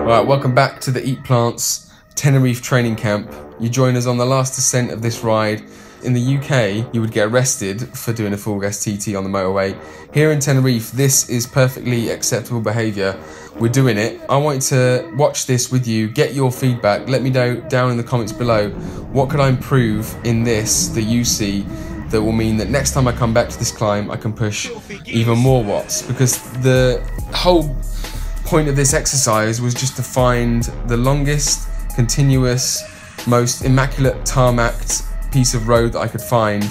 Right, welcome back to the Eat Plants Tenerife training camp. You join us on the last ascent of this ride. In the UK, you would get arrested for doing a full gas TT on the motorway. Here in Tenerife, this is perfectly acceptable behaviour. We're doing it. I want you to watch this with you, get your feedback. Let me know down in the comments below, what could I improve in this that you see that will mean that next time I come back to this climb, I can push even more watts. Because the whole point of this exercise was just to find the longest, continuous, most immaculate tarmacked piece of road that I could find,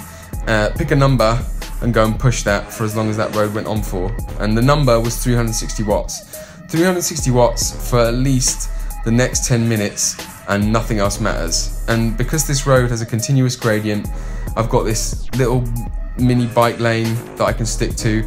pick a number and go and push that for as long as that road went on for. And the number was 360 watts. 360 watts for at least the next 10 minutes and nothing else matters. And because this road has a continuous gradient, I've got this little mini bike lane that I can stick to.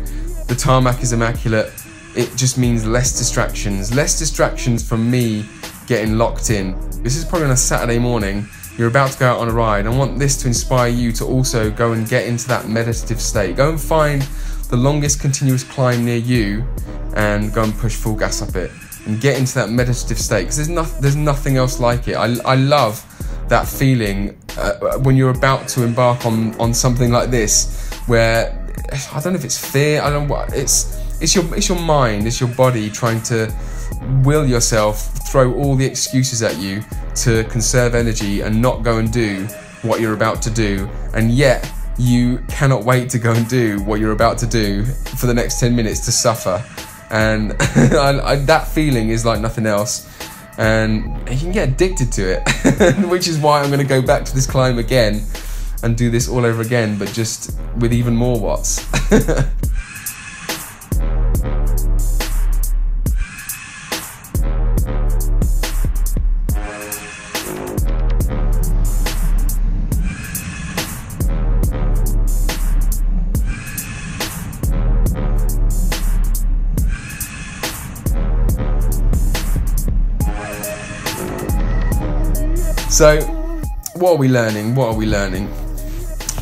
The tarmac is immaculate. It just means less distractions from me getting locked in. This is probably on a Saturday morning. You're about to go out on a ride. I want this to inspire you to also go and get into that meditative state. Go and find the longest continuous climb near you and go and push full gas up it and get into that meditative state, because there's nothing else like it. I love that feeling when you're about to embark on something like this, where I don't know if it's fear, I don't know what, it's your mind, it's your body trying to will yourself, throw all the excuses at you to conserve energy and not go and do what you're about to do, and yet you cannot wait to go and do what you're about to do for the next 10 minutes to suffer. And that feeling is like nothing else, and you can get addicted to it, which is why I'm going to go back to this climb again and do this all over again, but just with even more watts. So, what are we learning?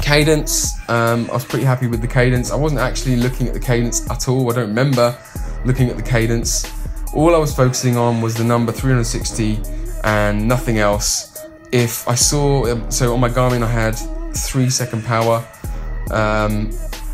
Cadence. I was pretty happy with the cadence. I wasn't actually looking at the cadence at all. I don't remember looking at the cadence. All I was focusing on was the number 360 and nothing else. If I saw, so on my Garmin I had 3-second power.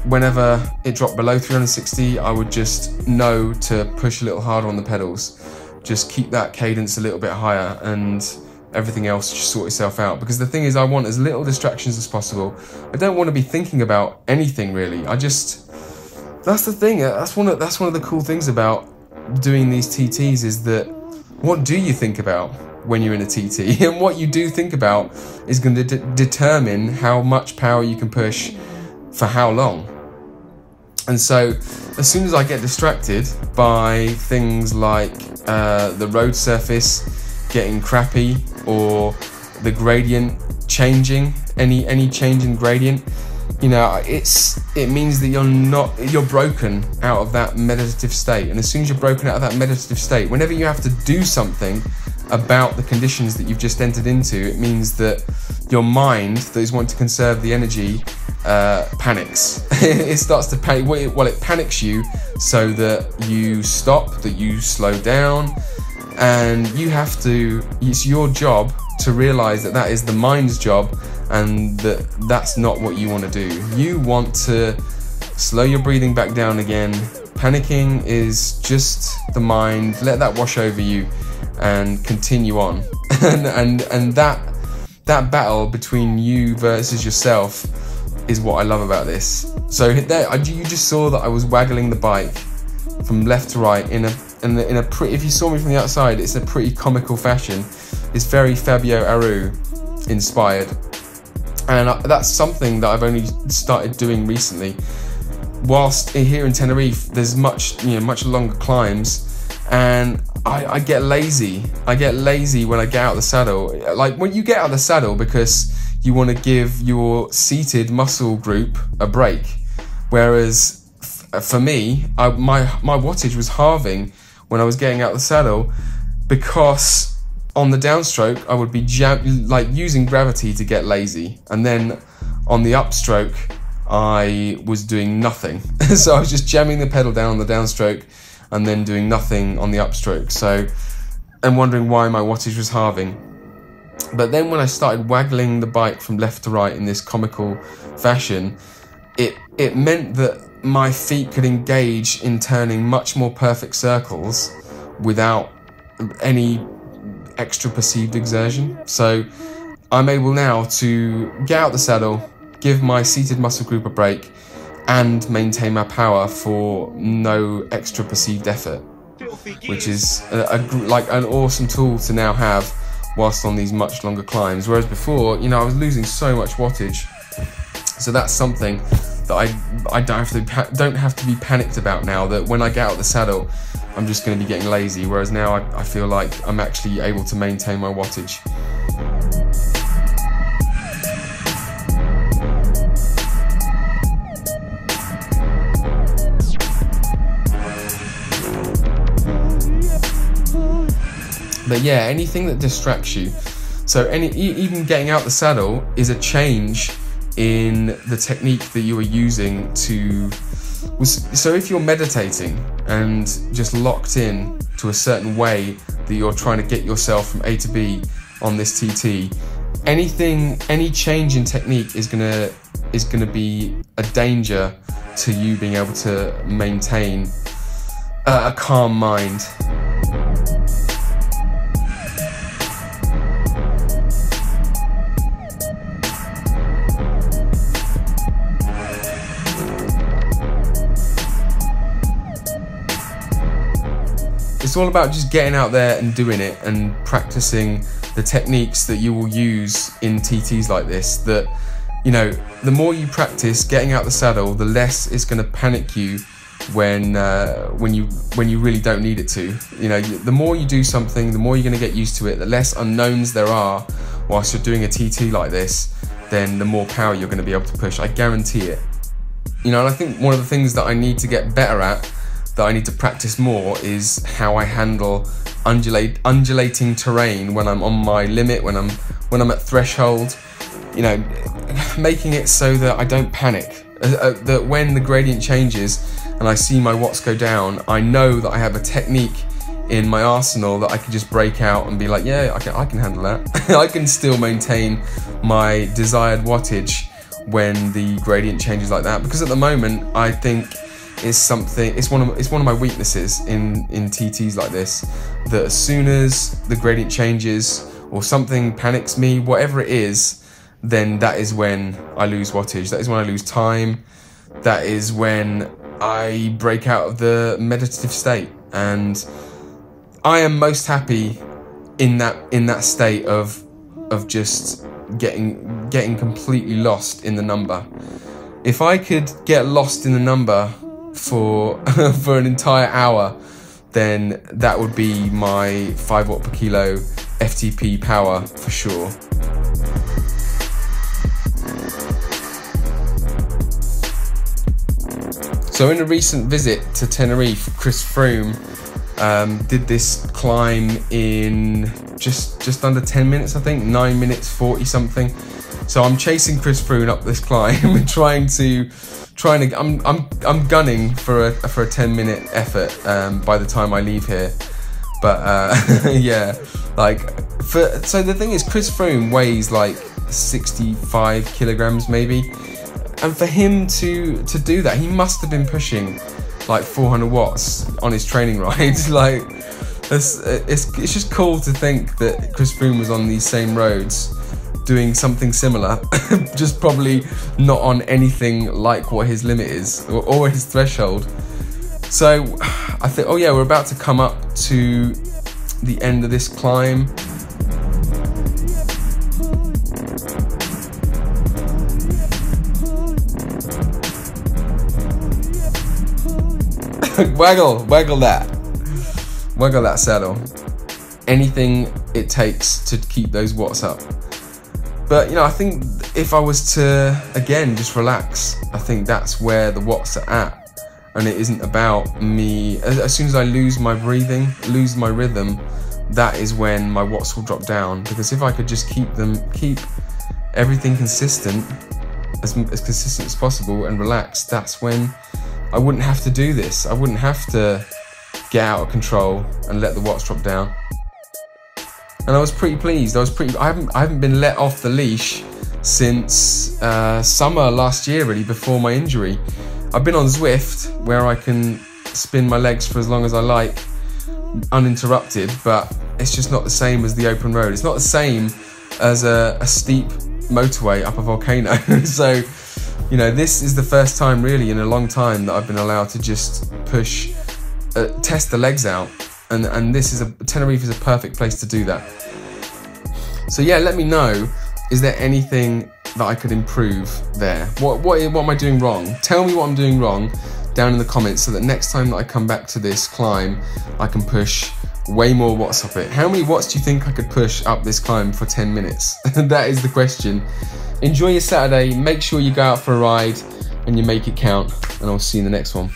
Whenever it dropped below 360, I would just know to push a little harder on the pedals. Just keep that cadence a little bit higher and everything else just sort itself out. Because the thing is, I want as little distractions as possible. I don't want to be thinking about anything really. That's the thing. That's one of the cool things about doing these TTs, is that what do you think about when you're in a TT? And what you do think about is going to determine how much power you can push for how long. And so as soon as I get distracted by things like the road surface getting crappy, or the gradient changing, any change in gradient, you know, it means that you're broken out of that meditative state. And as soon as you're broken out of that meditative state, whenever you have to do something about the conditions that you've just entered into, it means that your mind, that is wanting to conserve the energy, panics. It starts to panic. Well, it panics you so that you stop, that you slow down. And you have to, it's your job to realize that that is the mind's job, and that that's not what you want to do. You want to slow your breathing back down again. Panicking is just the mind. Let that wash over you and continue on. and that battle between you versus yourself is what I love about this. So there, you just saw that I was waggling the bike from left to right in a pretty, if you saw me from the outside, it's a pretty comical fashion. It's very Fabio Aru inspired, and that's something that I've only started doing recently. Whilst here in Tenerife, there's much longer climbs, and I get lazy. I get lazy when I get out of the saddle. Like when you get out of the saddle because you want to give your seated muscle group a break, whereas for me, my wattage was halving when I was getting out of the saddle, because on the downstroke I would be using gravity to get lazy, and then on the upstroke I was doing nothing. So I was just jamming the pedal down on the downstroke and then doing nothing on the upstroke. So and wondering why my wattage was halving. But then when I started waggling the bike from left to right in this comical fashion, it meant that my feet could engage in turning much more perfect circles without any extra perceived exertion. So I'm able now to get out the saddle, give my seated muscle group a break, and maintain my power for no extra perceived effort, which is like an awesome tool to now have whilst on these much longer climbs. Whereas before, you know, I was losing so much wattage. So that's something that I don't have to be panicked about now, that when I get out of the saddle, I'm just going to be getting lazy. Whereas now I feel like I'm actually able to maintain my wattage. But yeah, anything that distracts you. So even getting out the saddle is a change in the technique that you are using to. So if you're meditating and just locked in to a certain way that you're trying to get yourself from A to B on this TT, any change in technique is gonna be a danger to you being able to maintain a calm mind. It's all about just getting out there and doing it and practicing the techniques that you will use in TTs like this. That, you know, the more you practice getting out the saddle, the less it's going to panic you when you really don't need it to. You know, the more you do something, the more you're going to get used to it. The less unknowns there are whilst you're doing a TT like this, then the more power you're going to be able to push. I guarantee it. You know, and I think one of the things that I need to get better at, that I need to practice more, is how I handle undulating terrain when I'm on my limit, when I'm at threshold. You know, making it so that I don't panic. That when the gradient changes and I see my watts go down, I know that I have a technique in my arsenal that I can just break out and be like, yeah, I can handle that. I can still maintain my desired wattage when the gradient changes like that. Because at the moment, I think it's one of my weaknesses in TTs like this, that as soon as the gradient changes or something panics me, whatever it is, then that is when I lose wattage. That is when I lose time. That is when I break out of the meditative state. And I am most happy in that state of just getting completely lost in the number. If I could get lost in the number for an entire hour, then that would be my 5 watt per kilo FTP power for sure. So in a recent visit to Tenerife, Chris Froome did this climb in just under 10 minutes, I think, 9 minutes 40 something. So I'm chasing Chris Froome up this climb and trying to I'm gunning for a 10-minute effort by the time I leave here. But yeah, so the thing is, Chris Froome weighs like 65 kilograms maybe, and for him to do that, he must have been pushing like 400 watts on his training ride. Like, it's just cool to think that Chris Froome was on these same roads doing something similar, just probably not on anything like what his limit is or his threshold. So I think, oh yeah, we're about to come up to the end of this climb. waggle that saddle. Anything it takes to keep those watts up. But, you know, I think if I was to, again, just relax, I think that's where the watts are at. And it isn't about me. As soon as I lose my breathing, lose my rhythm, that is when my watts will drop down. Because if I could just keep everything consistent, as consistent as possible, and relaxed, that's when I wouldn't have to do this. I wouldn't have to get out of control and let the watts drop down. and I was pretty pleased. I haven't been let off the leash since summer last year, really, before my injury. I've been on Zwift, where I can spin my legs for as long as I like, uninterrupted, but it's just not the same as the open road. It's not the same as a steep motorway up a volcano. So, you know, this is the first time really in a long time that I've been allowed to just push, test the legs out, and Tenerife is a perfect place to do that. So yeah, let me know, is there anything that I could improve there? What am I doing wrong? Tell me what I'm doing wrong down in the comments, so that next time that I come back to this climb, I can push way more watts up it. How many watts do you think I could push up this climb for 10 minutes? That is the question. Enjoy your Saturday, make sure you go out for a ride and you make it count, and I'll see you in the next one.